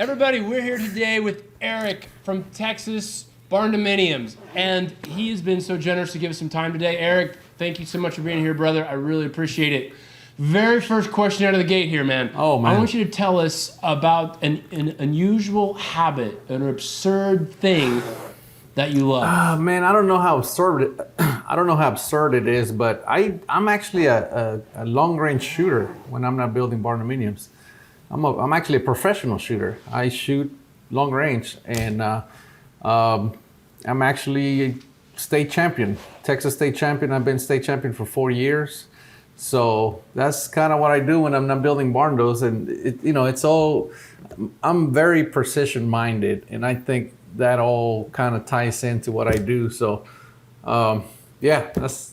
Everybody, we're here today with Erik from Texas Bardominiums, and he has been so generous to give us some time today. Erik, thank you so much for being here, brother. I really appreciate it. Very first question out of the gate here, man. Oh, man. I want you to tell us about an unusual habit, an absurd thing that you love. Man, I don't know how absurd it is, but I'm actually a long-range shooter when I'm not building Bardominiums. I'm actually a professional shooter. I shoot long range, and I'm actually a state champion, Texas state champion. I've been state champion for 4 years. So that's kind of what I do when I'm not building barndos. And it's all, I'm very precision minded, and I think that all kind of ties into what I do. So yeah, that's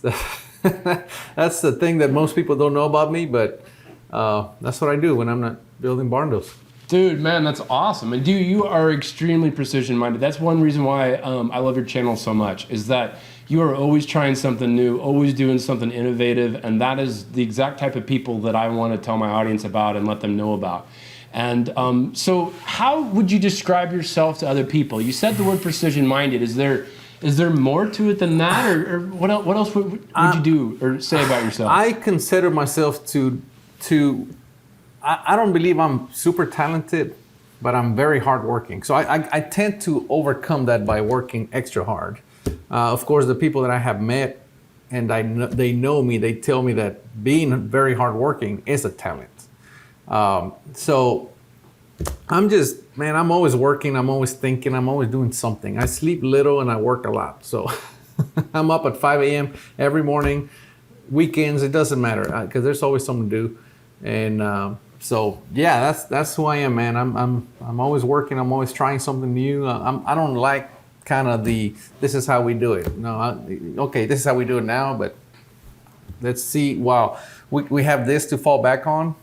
that's the thing that most people don't know about me, but that's what I do when I'm not building barndos. Dude, man, that's awesome. And dude, you are extremely precision-minded. That's one reason why I love your channel so much, is that you are always trying something new, always doing something innovative, and that is the exact type of people that I want to tell my audience about and let them know about. And so how would you describe yourself to other people? You said the word precision-minded. Is there more to it than that, or what else would you do or say about yourself? I consider myself I don't believe I'm super talented, but I'm very hardworking. So I tend to overcome that by working extra hard. Of course, the people that I have met and they know me, they tell me that being very hardworking is a talent. So I'm always working, I'm always thinking, I'm always doing something. I sleep little and I work a lot. So I'm up at 5 a.m. every morning, weekends, it doesn't matter, because there's always something to do. And so yeah, that's who I am, man. I'm always working. I'm always trying something new. I don't like kind of this is how we do it. No, okay, this is how we do it now, but let's see. Wow, we have this to fall back on.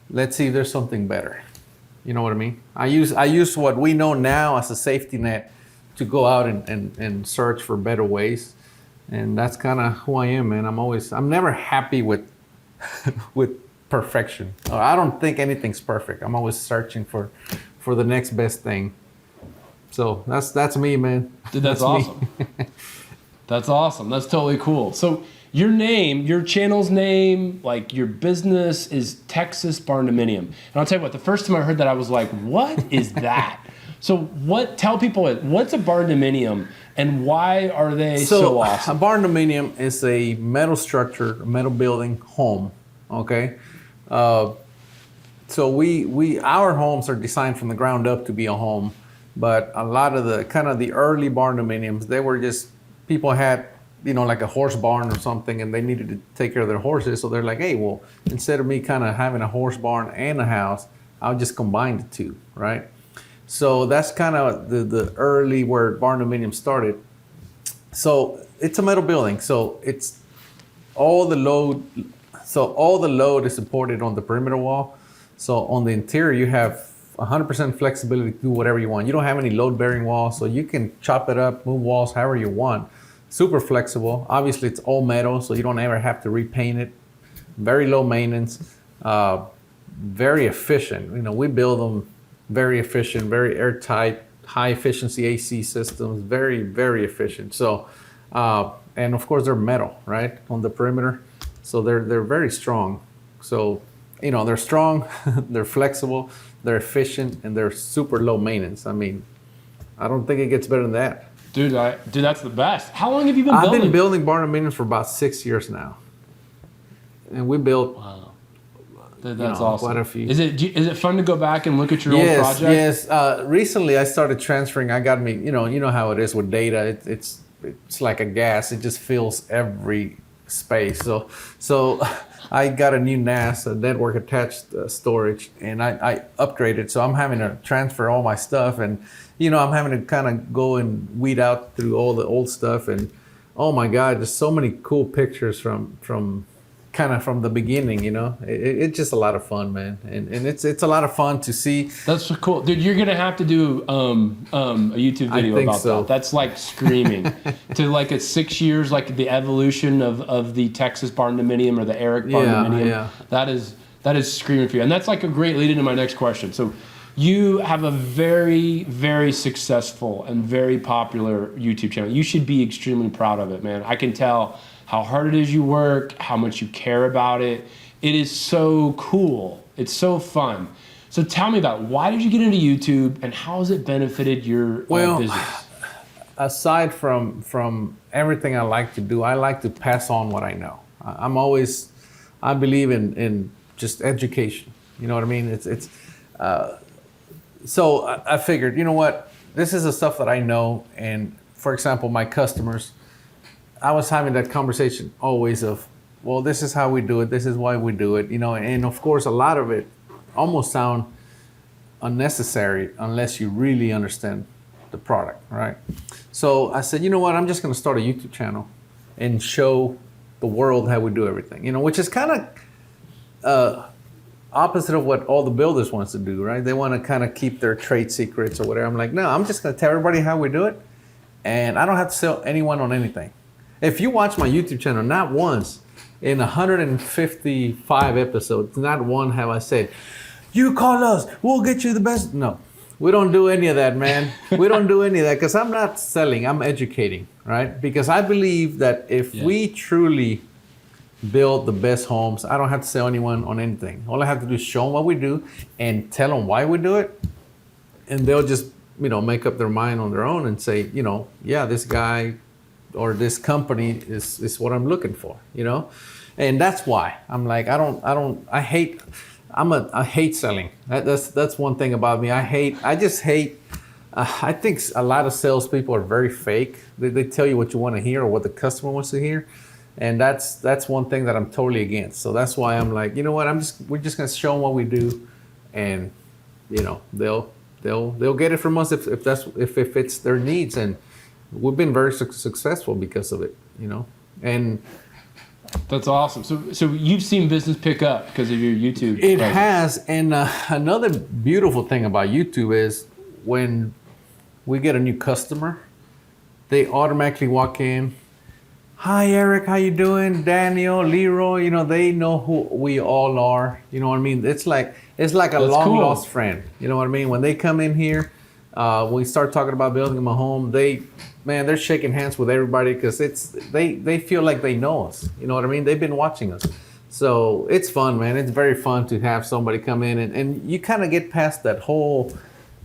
Let's see if there's something better. You know what I mean? I use what we know now as a safety net to go out and search for better ways. And that's kind of who I am, man. I'm never happy with perfection. I don't think anything's perfect. I'm always searching for the next best thing. So that's me, man. Dude, that's awesome. That's awesome. That's totally cool. So your name, your channel's name, like your business is Texas Bardominium. And I'll tell you what, the first time I heard that, I was like, what is that? So tell people, what's a Bardominium and why are they so awesome? A Bardominium is a metal structure, a metal building home, okay? So our homes are designed from the ground up to be a home, but a lot of the early Bardominiums, they were just, people had, like a horse barn or something, and they needed to take care of their horses. So they're like, hey, well, instead of me kind of having a horse barn and a house, I'll just combine the two, right? So that's kind of the early where Bardominium started. So it's a metal building. So it's all the load is supported on the perimeter wall. So on the interior, you have 100% flexibility to do whatever you want. You don't have any load-bearing walls, so you can chop it up, move walls however you want. Super flexible. Obviously, it's all metal, so you don't ever have to repaint it. Very low maintenance, very efficient. We build them very efficient, very airtight, high efficiency AC systems, very, very efficient. So, and of course, they're metal, right, on the perimeter. So they're very strong. So, they're strong, they're flexible, they're efficient, and they're super low maintenance. I mean, I don't think it gets better than that. Dude, that's the best. How long have you been building? I've been building Bardominiums for about 6 years now. And we built That's awesome. quite a few. Is it fun to go back and look at your old project? Yes. Recently I started transferring. I got me, you know how it is with data. It's like a gas. It just fills every space. So I got a new NAS, a network attached storage, and I upgraded. So I'm having to transfer all my stuff, and I'm having to kind of go and weed out through all the old stuff. And oh my God, there's so many cool pictures from the beginning. It's just a lot of fun, man, and it's a lot of fun to see. That's so cool, dude. You're gonna have to do a YouTube video about that. That's like screaming to like at 6 years, like the evolution of the Texas Bardominium or the Erik Bardominium. Yeah. That is screaming for you, and that's like a great lead into my next question. So You have a very, very successful and very popular YouTube channel. You should be extremely proud of it, man. I can tell how hard it is you work, how much you care about it. It is so cool. It's so fun. So tell me about, why did you get into YouTube and how has it benefited your business? Aside from everything I like to do, I like to pass on what I know. I believe in just education. You know what I mean? So I figured, you know what? This is the stuff that I know. And for example, my customers, I was having that conversation always of, well, this is how we do it. This is why we do it. You know, and of course, a lot of it almost sound unnecessary unless you really understand the product, right? So I said, you know what? I'm just going to start a YouTube channel and show the world how we do everything, you know, which is kind of opposite of what all the builders wants to do, right? They want to kind of keep their trade secrets or whatever. I'm like, no, I'm just going to tell everybody how we do it, and I don't have to sell anyone on anything. If you watch my YouTube channel, not once in 155 episodes, not one have I said, you call us, we'll get you the best. No, we don't do any of that, man. We don't do any of that because I'm not selling, I'm educating, right? Because I believe that if we truly build the best homes, I don't have to sell anyone on anything. All I have to do is show them what we do and tell them why we do it. And they'll just, you know, make up their mind on their own and say, you know, yeah, this guy or this company is what I'm looking for, you know? And that's why I'm like, I hate selling. That's one thing about me. I think a lot of salespeople are very fake. They tell you what you want to hear or what the customer wants to hear. And that's one thing that I'm totally against. So that's why I'm like, you know what? We're just gonna show them what we do, and you know they'll get it from us if it fits their needs. And we've been very successful because of it, you know. And that's awesome. So you've seen business pick up because of your YouTube. It has. And another beautiful thing about YouTube is when we get a new customer, they automatically walk in. Hi, Erik, how you doing? Daniel, Leroy, you know, they know who we all are. You know what I mean? It's like a long lost friend. You know what I mean? When they come in here, we start talking about building them a home, they're shaking hands with everybody because they feel like they know us. You know what I mean? They've been watching us. So it's fun, man. It's very fun to have somebody come in and you kind of get past that whole,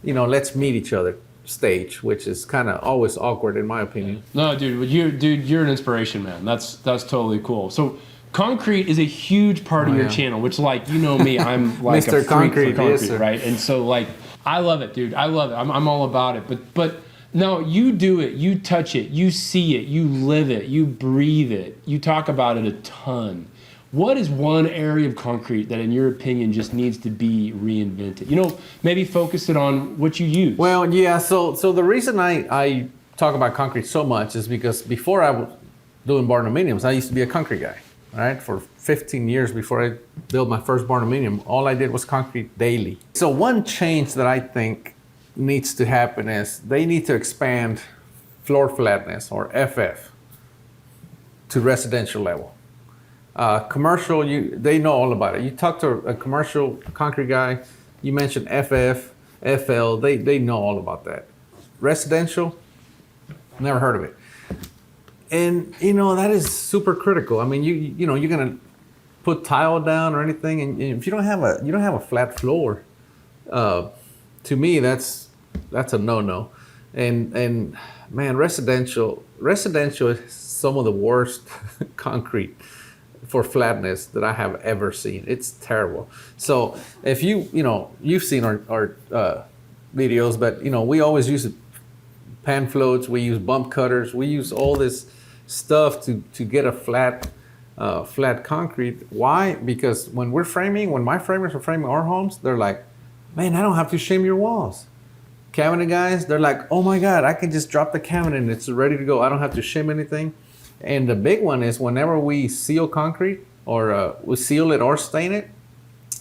you know, let's meet each other stage, which is kind of always awkward in my opinion. No, you're an inspiration, man. That's totally cool. So concrete is a huge part of your channel, which, like, you know me, I'm like Mr. a freak Concrete, for concrete, yes, right? And so, like, I love it, dude. I love it. I'm all about it. But no, you do it. You touch it. You see it. You live it. You breathe it. You talk about it a ton. What is one area of concrete that, in your opinion, just needs to be reinvented? You know, maybe focus it on what you use. Well, yeah. So the reason I talk about concrete so much is because before I was doing Bardominiums, I used to be a concrete guy, right? For 15 years before I built my first Bardominium, all I did was concrete daily. So one change that I think needs to happen is they need to expand floor flatness, or FF, to residential level. Commercial, they know all about it. You talk to a commercial concrete guy, you mention FF, FL, they know all about that. Residential, never heard of it. And you know, that is super critical. I mean, you know, you're gonna put tile down or anything, and if you don't have a flat floor, to me that's a no-no. And man, residential is some of the worst concrete for flatness that I have ever seen. It's terrible. So if you've seen our videos, but you know, we always use pan floats, we use bump cutters, we use all this stuff to get a flat concrete. Why? Because when my framers are framing our homes, they're like, man, I don't have to shim your walls. Cabinet guys, they're like, oh my God, I can just drop the cabinet and it's ready to go. I don't have to shim anything. And the big one is whenever we seal concrete, or we seal it or stain it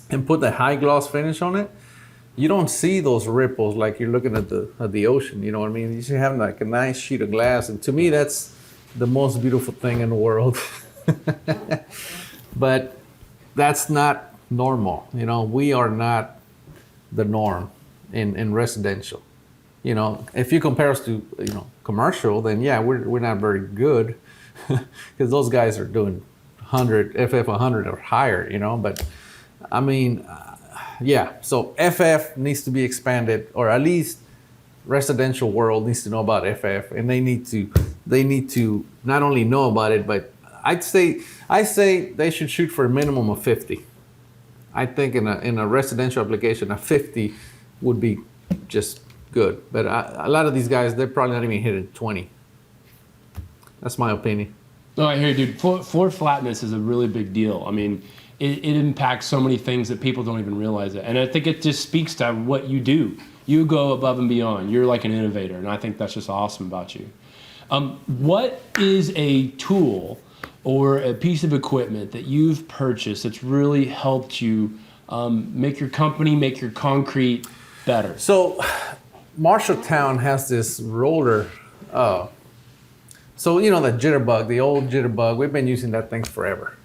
and put the high gloss finish on it, you don't see those ripples like you're looking at the ocean. You know what I mean? You should have like a nice sheet of glass. And to me, that's the most beautiful thing in the world. But that's not normal. You know, we are not the norm. in residential. You know, if you compare us to, commercial, then yeah, we're not very good because those guys are doing 100 FF 100 or higher. But I mean, yeah. So FF needs to be expanded, or at least residential world needs to know about FF, and they need to not only know about it, but I say they should shoot for a minimum of 50. I think in a residential application, a 50 would be just good. But a lot of these guys, they're probably not even hitting 20. That's my opinion. No, I hear you, dude. Floor flatness is a really big deal. I mean, it impacts so many things that people don't even realize it. And I think it just speaks to what you do. You go above and beyond. You're like an innovator, and I think that's just awesome about you. What is a tool or a piece of equipment that you've purchased that's really helped you make your company, make your concrete better? So Marshalltown has this roller. So the jitterbug, the old jitterbug, we've been using that thing forever.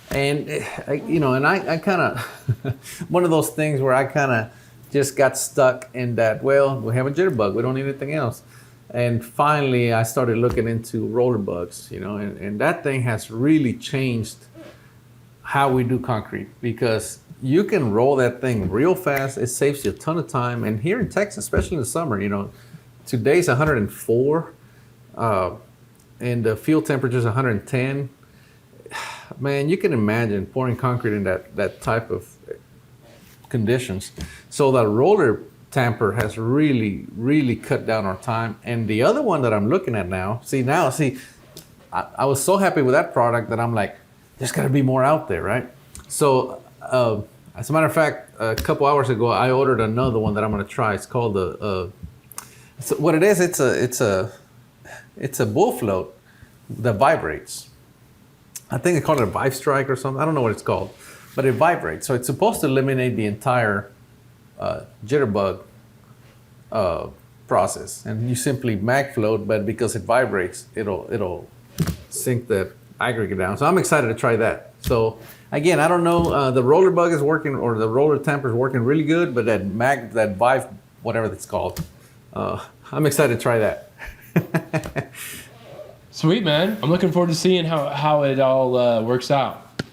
And I kind of one of those things where I kind of just got stuck in that. Well, we have a jitterbug, we don't need anything else. And finally, I started looking into roller bugs, and that thing has really changed how we do concrete, because you can roll that thing real fast. It saves you a ton of time. And here in Texas, especially in the summer, today's 104, and the field temperature is 110. Man, you can imagine pouring concrete in that type of conditions. So that roller tamper has really, really cut down our time. And the other one that I'm looking at now, I was so happy with that product that I'm like, there's got to be more out there, right? So as a matter of fact, a couple hours ago, I ordered another one that I'm going to try. It's called what it is, it's a bull float that vibrates. I think they call it a Vive Strike or something. I don't know what it's called, but it vibrates. So it's supposed to eliminate the entire jitterbug process. And you simply mag float, but because it vibrates, it'll sink the aggregate down. So I'm excited to try that. So again, I don't know, the roller bug is working, or the roller tamper is working really good, but that Vive, whatever it's called, I'm excited to try that. Sweet, man. I'm looking forward to seeing how it all works out.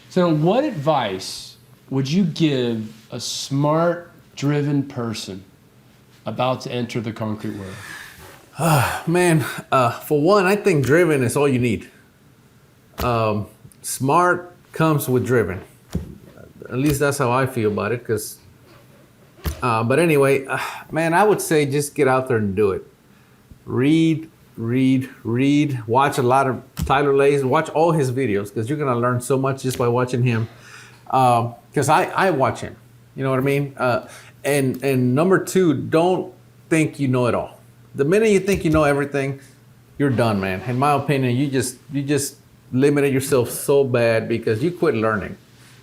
So what advice would you give a smart, driven person about to enter the concrete world? Man, for one, I think driven is all you need. Smart comes with driven. At least that's how I feel about it. But anyway, man, I would say just get out there and do it. Read. Watch a lot of Tyler Lays. Watch all his videos, because you're going to learn so much just by watching him. Because I watch him. You know what I mean? And number two, don't think you know it all. The minute you think you know everything, you're done, man. In my opinion, you just limited yourself so bad because you quit learning.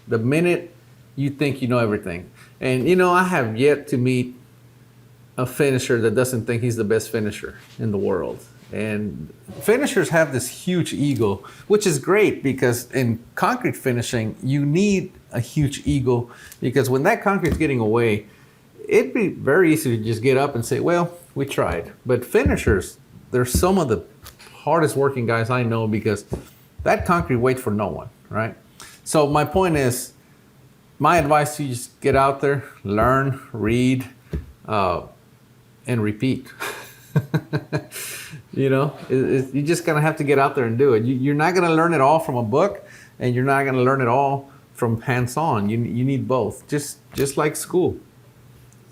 The minute you think you know everything. And I have yet to meet a finisher that doesn't think he's the best finisher in the world. And finishers have this huge ego, which is great, because in concrete finishing, you need a huge ego, because when that concrete's getting away, it'd be very easy to just get up and say, well, we tried. But finishers, they're some of the hardest working guys I know, because that concrete waits for no one, right? So my point is, my advice to you, just get out there, learn, read, and repeat. You just gonna have to get out there and do it. You're not gonna learn it all from a book, and you're not gonna learn it all from hands-on. You need both, just like school.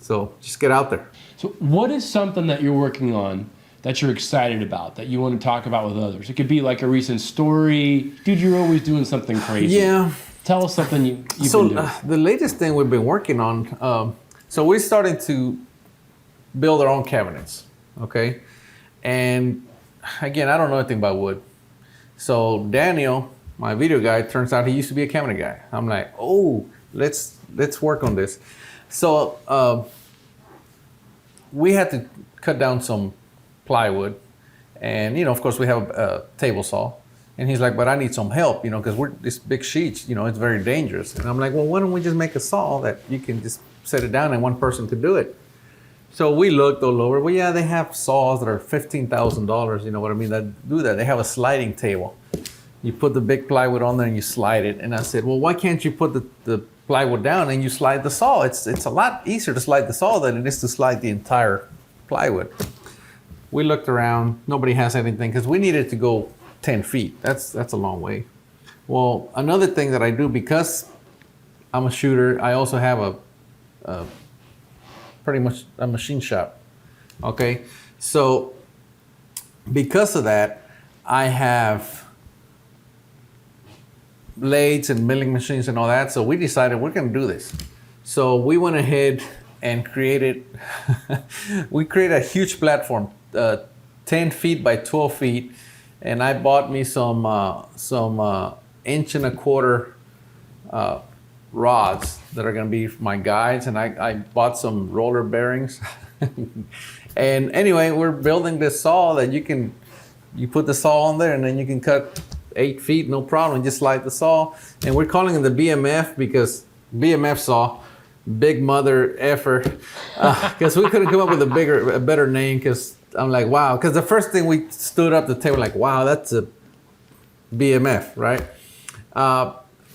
So just get out there. So what is something that you're working on that you're excited about, that you want to talk about with others? It could be like a recent story. Dude, you're always doing something crazy. Yeah. Tell us something you've been doing. The latest thing we've been working on, so we're starting to build our own cabinets, okay? And again, I don't know anything about wood. So Daniel, my video guy, turns out he used to be a cabinet guy. I'm like, oh, let's work on this. So we had to cut down some plywood, and of course we have a table saw. And he's like, but I need some help, because we're this big sheets, it's very dangerous. And I'm like, well, why don't we just make a saw that you can just set it down and one person could do it? So we looked all over. Well, yeah, they have saws that are $15,000. You know what I mean? That do that. They have a sliding table. You put the big plywood on there and you slide it. And I said, well, why can't you put the plywood down and you slide the saw? It's a lot easier to slide the saw than it is to slide the entire plywood. We looked around. Nobody has anything because we needed to go 10 feet. That's a long way. Well, another thing that I do, because I'm a shooter, I also have pretty much a machine shop. Okay, so because of that, I have lathes and milling machines and all that. So we decided we're going to do this. So we went ahead and created a huge platform, 10 feet by 12 feet, and I bought me some 1.25 inch rods that are going to be my guides, and I bought some roller bearings. And anyway, we're building this saw that you put the saw on there and then you can cut 8 feet, no problem, just slide the saw. And we're calling it the BMF because BMF saw, big mother effer, because we couldn't come up with a better name, because I'm like, wow, because the first thing we stood up the table like, wow, that's a BMF, right?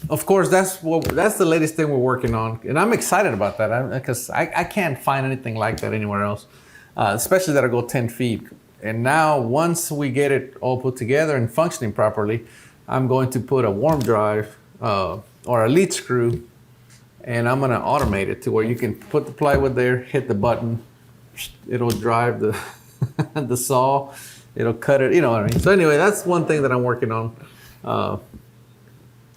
Of course, that's the latest thing we're working on, and I'm excited about that because I can't find anything like that anywhere else, especially that'll go 10 feet. And now, once we get it all put together and functioning properly, I'm going to put a warm drive or a lead screw, and I'm going to automate it to where you can put the plywood there, hit the button, it'll drive the the saw, it'll cut it, you know what I mean? So anyway, that's one thing that I'm working on.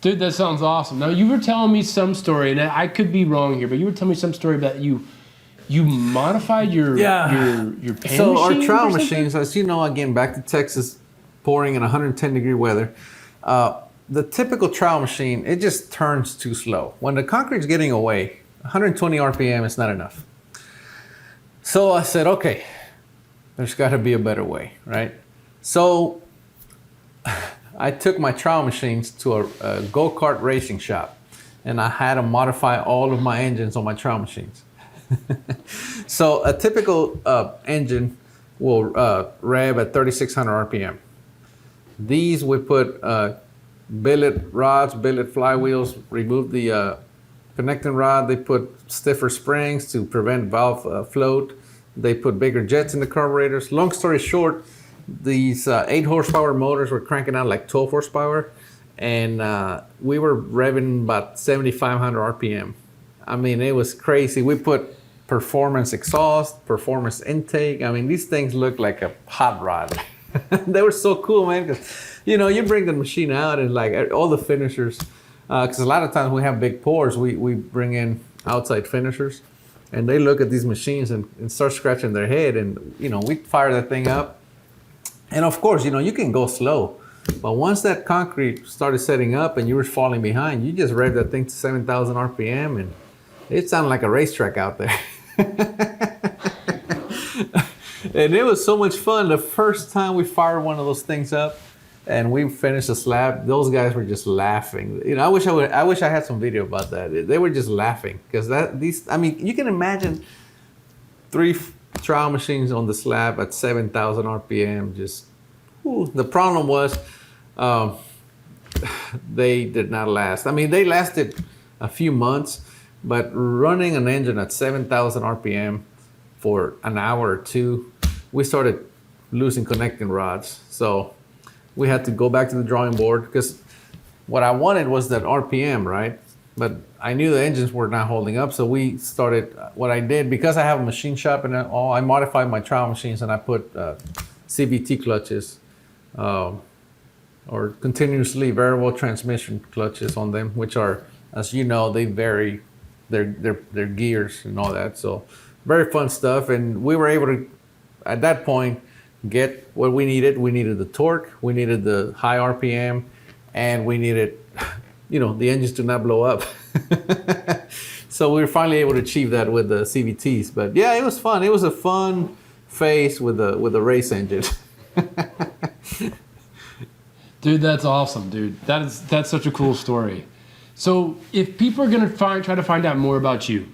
Dude, that sounds awesome. Now, you were telling me some story, and I could be wrong here, but you were telling me some story about you modified your pen So our machines trowel or something? machines, as you know, again, back to Texas, pouring in 110-degree weather, the typical trowel machine, it just turns too slow. When the concrete's getting away, 120 RPM is not enough. So I said, okay, there's got to be a better way, right? So I took my trowel machines to a go-kart racing shop, and I had to modify all of my engines on my trowel machines. So a typical engine will rev at 3,600 RPM. These we put billet rods, billet flywheels, remove the connecting rod. They put stiffer springs to prevent valve float. They put bigger jets in the carburetors. Long story short, these 8 horsepower motors were cranking out like 12 horsepower, and we were revving about 7,500 RPM. I mean, it was crazy. We put performance exhaust, performance intake. I mean, these things look like a hot rod. They were so cool, man, because, you know, you bring the machine out and like all the finishers, because a lot of times we have big pours, we bring in outside finishers, and they look at these machines and start scratching their head, and, you know, we fire that thing up. And of course, you know, you can go slow, but once that concrete started setting up and you were falling behind, you just rev that thing to 7,000 RPM, and it sounded like a racetrack out there. And it was so much fun. The first time we fired one of those things up and we finished the slab, those guys were just laughing. You know, I wish I had some video about that. They were just laughing because I mean, you can imagine 3 trowel machines on the slab at 7,000 RPM. Just, whew. The problem was they did not last. I mean, they lasted a few months, but running an engine at 7,000 RPM for an hour or two, we started losing connecting rods. So we had to go back to the drawing board because what I wanted was that RPM, right? But I knew the engines were not holding up. So we started, what I did, because I have a machine shop and all, I modified my trowel machines and I put CVT clutches or continuously variable transmission clutches on them, which are, as you know, they vary their gears and all that. So very fun stuff. And we were able to, at that point, get what we needed. We needed the torque, we needed the high RPM, and we needed, you know, the engines to not blow up. So we were finally able to achieve that with the CVTs. But yeah, it was fun. It was a fun phase with the race engine. Dude, that's awesome, dude. That's such a cool story. So if people are gonna try to find out more about you,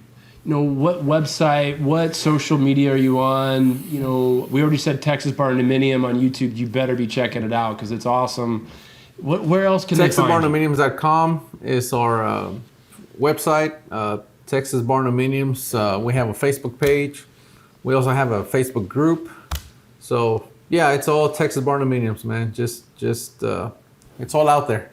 what website, what social media are you on? We already said Texas Bardominium on YouTube. You better be checking it out because it's awesome. Where else can they find you? TexasBardominiums.com is our website. Texas Bardominiums. We have a Facebook page. We also have a Facebook group. So yeah, it's all Texas Bardominiums, man. Just it's all out there.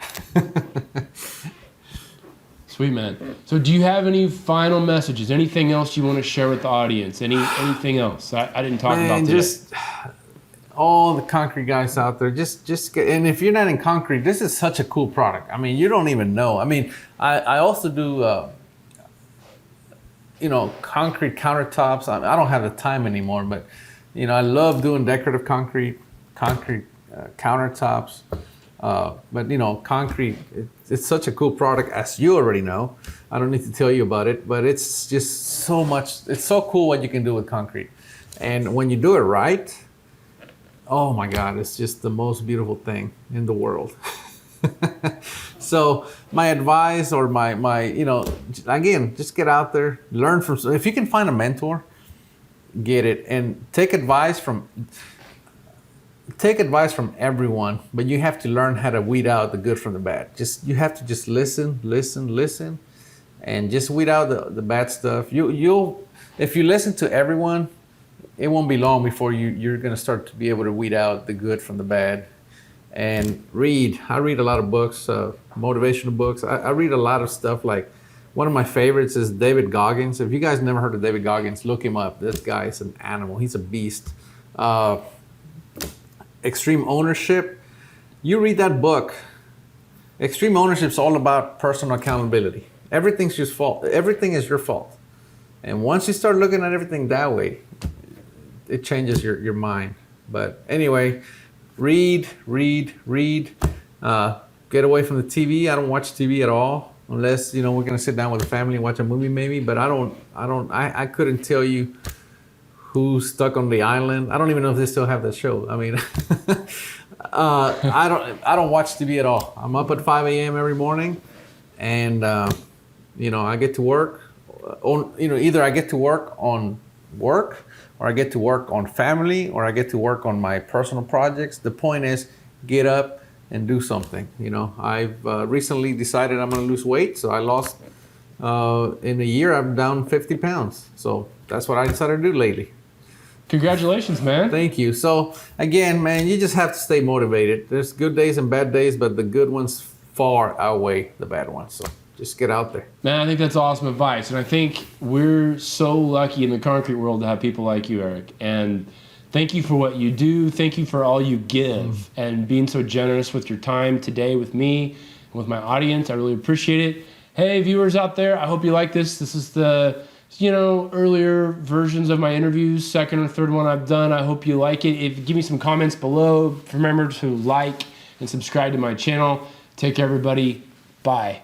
Sweet, man. So do you have any final messages? Anything else you want to share with the audience? Anything else I didn't talk about today? Just all the concrete guys out there, just get, and if you're not in concrete, this is such a cool product. I mean, you don't even know. I mean, I also do, concrete countertops. I don't have the time anymore, but, I love doing decorative concrete countertops. But concrete, it's such a cool product, as you already know. I don't need to tell you about it, but it's just so much. It's so cool what you can do with concrete. And when you do it right, oh my God, it's just the most beautiful thing in the world. So my advice or my again, just get out there, learn from, if you can find a mentor, get it, and take advice from everyone, but you have to learn how to weed out the good from the bad. You have to just listen, and just weed out the bad stuff. If you listen to everyone, it won't be long before you're going to start to be able to weed out the good from the bad. And I read a lot of books, motivational books. I read a lot of stuff. Like, one of my favorites is David Goggins. If you guys never heard of David Goggins, look him up. This guy is an animal. He's a beast. Extreme Ownership. You read that book. Extreme Ownership is all about personal accountability. Everything's your fault. Everything is your fault. And once you start looking at everything that way, it changes your mind. But anyway, read. Get away from the TV. I don't watch TV at all, unless we're gonna sit down with the family and watch a movie maybe. But I couldn't tell you who's stuck on the island. I don't even know if they still have that show. I mean, I don't watch TV at all. I'm up at 5 a.m. every morning, and I get to work. Either I get to work on work, or I get to work on family, or I get to work on my personal projects. The point is, get up and do something. I've recently decided I'm going to lose weight, so I lost. In a year, I'm down 50 pounds. So that's what I decided to do lately. Congratulations, man. Thank you. So again, man, you just have to stay motivated. There's good days and bad days, but the good ones far outweigh the bad ones. So just get out there. Man, I think that's awesome advice. And I think we're so lucky in the concrete world to have people like you, Erik. And thank you for what you do. Thank you for all you give and being so generous with your time today with me and with my audience. I really appreciate it. Hey, viewers out there, I hope you like this. This is the earlier versions of my interviews, second or third one I've done. I hope you like it. Give me some comments below. Remember to like and subscribe to my channel. Take care, everybody. Bye.